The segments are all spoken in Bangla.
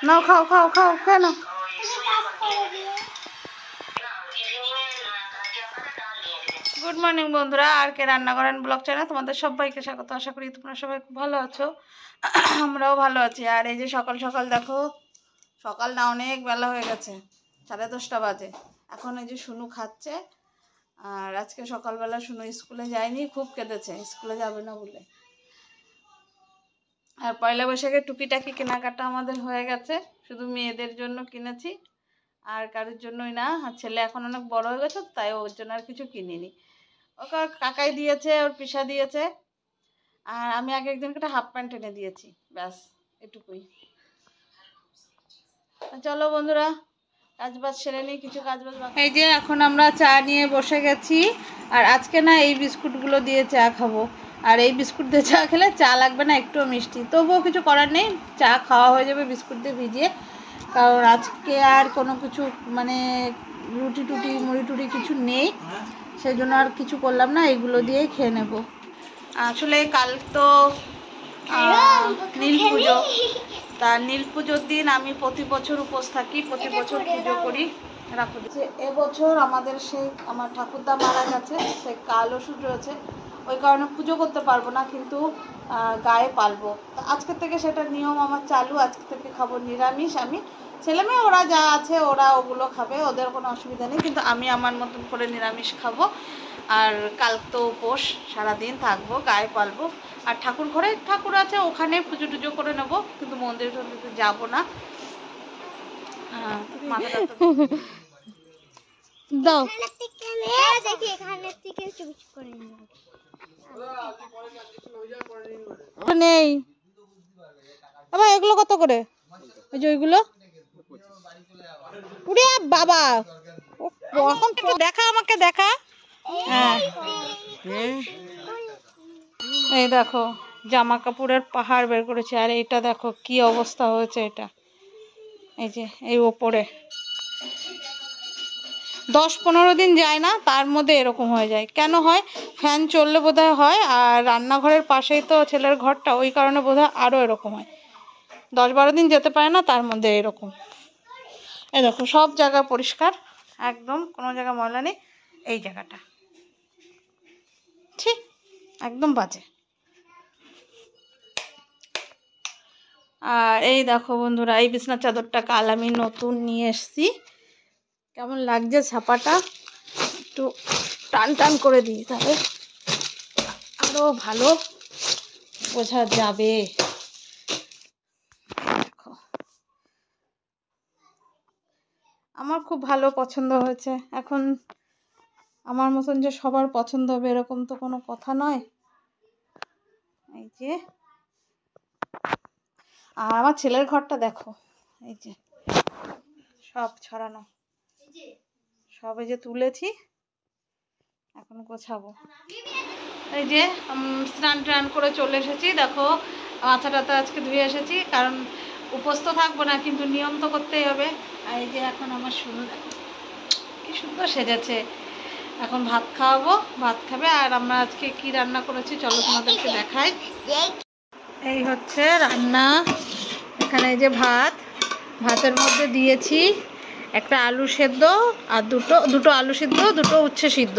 নাও খাও খাও খাও কেন। গুড মর্নিং বন্ধুরা, আর কে রান্না করেন ব্লগ চ্যানেল তোমাদের সবাইকে স্বাগত। আশা করি তোমরা সবাই খুব ভালো আছো, আমরাও ভালো আছি। আর এই যে সকাল সকাল দেখো, সকাল না অনেক বেলা হয়ে গেছে, 10:30 বাজে। এখন এই যে শুনু খাচ্ছে। আর আজকে সকালবেলা শুনু স্কুলে যায়নি, খুব কেঁদেছে স্কুলে যাবে না বলে। আর পয়লা বৈশাখের টুকিটাকি কেনাকাটা আমাদের হয়ে গেছে, শুধু মেয়েদের জন্য কিনেছি, আর কারোর জন্যই না। আর ছেলে এখন অনেক বড় হয়ে গেছে, তাই ওর জন্য আর কিছু কিনিনি। ওকে কাকাই দিয়েছে, ওর পিসা দিয়েছে। আর আমি আগে একদিনকে একটা হাফ প্যান্ট এনে দিয়েছি, ব্যাস এটুকুই। চলো বন্ধুরা, কাজবাজ সেরে নিই, কিছু কাজবাজ। এই যে এখন আমরা চা নিয়ে বসে গেছি। আর আজকে না এই বিস্কুটগুলো দিয়ে চা খাবো। আর এই বিস্কুট দিয়ে চা খেলে চা লাগবে না একটুও মিষ্টি, তবুও কিছু করার নেই, চা খাওয়া হয়ে যাবে বিস্কুট দিয়ে ভিজিয়ে। কারণ আজকে আর কোনো কিছু মানে রুটি টুটি মুড়ি টুড়ি কিছু নেই, সেই জন্য আর কিছু করলাম না, এইগুলো দিয়েই খেয়ে নেব। আসলে কাল তো নীল পুজো, তা নীল পুজোর দিন আমি প্রতি বছর উপোস থাকি, প্রতি বছর পুজো করি। রাখো যে এবছর আমাদের সেই আমার ঠাকুরদা মারা গেছে, সে কাল ওষুধ রয়েছে, ওই কারণে পুজো করতে পারবো না, কিন্তু গায়ে পালবো। তো আজকে থেকে সেটা নিয়ম আমার চালু, আজকে থেকে খাবো নিরামিষ। আমি ছেলেমেয়ে ওরা যা আছে ওরা ওগুলো খাবে, ওদের কোনো অসুবিধা নেই, কিন্তু আমি আমার মতন করে নিরামিষ খাবো। আর কাল তো উপোস, সারাদিন থাকবো, গায়ে পালবো। আর ঠাকুর ঘরে ঠাকুর আছে, ওখানে পুজো টুজো করে নেবো, কিন্তু মন্দির টন্দিরে যাবো না। দাও নেই আবার এগুলো কত করে? ওই যে ওইগুলো উড়ে বাবা, এখন দেখা আমাকে দেখা। হ্যাঁ এই দেখো জামা কাপড়ের পাহাড় বের করেছে। আর এটা দেখো কি অবস্থা হয়েছে, এটা এই যে এই ওপরে 10-15 দিন যায় না, তার মধ্যে এরকম হয়ে যায়। কেন হয়? ফ্যান চললে বোধহয় হয়। আর রান্নাঘরের পাশেই তো ছেলের ঘরটা, ওই কারণে বোধহয় আরও এরকম হয়। 10-12 দিন যেতে পারে না, তার মধ্যে এরকম। এই দেখো সব জায়গা পরিষ্কার, একদম কোনো জায়গা ময়লা নেই। এই জায়গাটা ঠিক একদম বাজে। আর এই দেখো বন্ধুরা, এই বিছানার চাদরটা কাল আমি নতুন নিয়ে এসেছি। কেমন লাগছে ছাপাটা, একটু টান টান করে দিই, তাহলে আরো ভালো বোঝা যাবে। দেখো আমার খুব ভালো পছন্দ হয়েছে। এখন আমার মতন যে সবার পছন্দ হবে এরকম তো কোনো কথা নয়। এই যে আর আমার ছেলের ঘরটা দেখো, এই যে সব ছড়ানো, সবে যে তুলেছি, এখন গোছাবো। এই যে স্নান টান করে চলে এসেছি, দেখো মাথা টাথা আজকে ধুয়ে এসেছি, কারণ উপোস তো থাকবো না, কিন্তু নিয়ম তো করতেই হবে। আর এই যে এখন আমার শুনু দেখো কি সুন্দর সেজেছে, এখন ভাত খাওয়াবো, ভাত খাবে। আর আমরা আজকে কি রান্না করেছি চলো তোমাদেরকে দেখাই। এই হচ্ছে রান্না, এখানে এই যে ভাত, ভাতের মধ্যে দিয়েছি একটা আলু সেদ্ধ, আর দুটো আলু সিদ্ধ, দুটো উচ্ছে সিদ্ধ।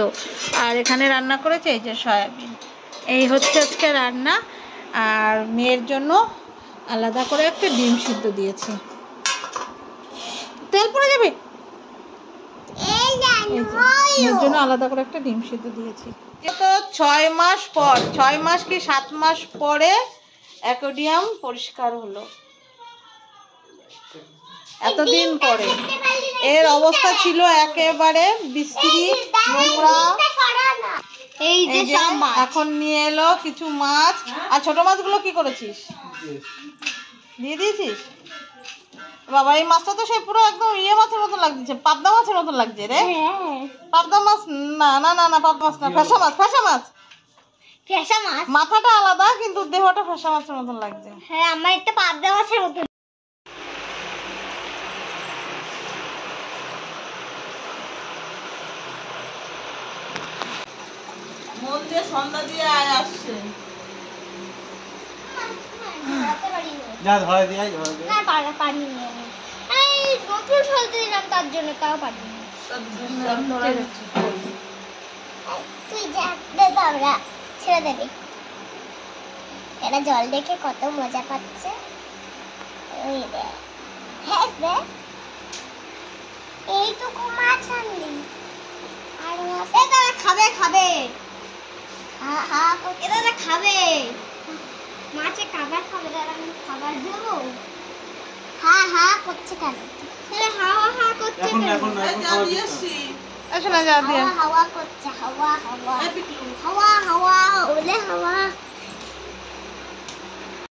আর এখানে রান্না করেছে এই যে সয়াবিন। এই হচ্ছে আজকে রান্না। আর মেয়ের জন্য আলাদা করে একটা ডিম সিদ্ধ দিয়েছি। তেল পড়ে যাবে, মেয়ের জন্য আলাদা করে একটা ডিম সিদ্ধ দিয়েছি। তো 6 মাস পর, 6 মাস কি 7 মাস পরে অ্যাকোয়ারিয়াম পরিষ্কার হলো, এতদিন পরে। এর অবস্থা ছিল একেবারে বিশ্রী, নোংরা। এই যে এখন নিয়ে এলো কিছু মাছ। আর ছোট মাছগুলো কি করেছিস? দিয়ে দিয়েছিস? বাবা এই মাছটা তো সে পুরো একদম ইয়ে মাছের মতো লাগছে, পাবদা মাছের মতো লাগছে রে। পাবদা মাছ না, না না না পাবদা মাছ না, ফ্যাসা মাছ, ফ্যাসা মাছ। ফ্যাসা মাছ মাথাটা আলাদা, কিন্তু দেহটা ফ্যাসা মাছের মতন লাগছে। হ্যাঁ আমার একটা পাবদা মাছের মতো। মন দিয়ে সন্ধ্যা দিয়ে আয় আসছে। যা ধরে দিই না পারিনি আমি এই নতুন ফেলতে দিলাম তার জন্য তাও পারিনি তুই যা দে দাওরা ছেড়ে দেবে এরা জল দেখে কত মজা পাচ্ছে ওই দে হ্যাঁ দে এইটুকু মাছ আনলি আর মাছ এটা খাবে খাবে হ্যাঁ হ্যাঁ এটা খাবে মাছে খাবার খাবে আর আমি খাবার দেবো হ্যাঁ হ্যাঁ করছে কেন তাহলে হাওয়া হাওয়া করছে এখন কেন এখন যা দিয়েছি শোনা যা দিয়ে হাওয়া করছে হাওয়া হাওয়া হাওয়া হাওয়া ওলে হাওয়া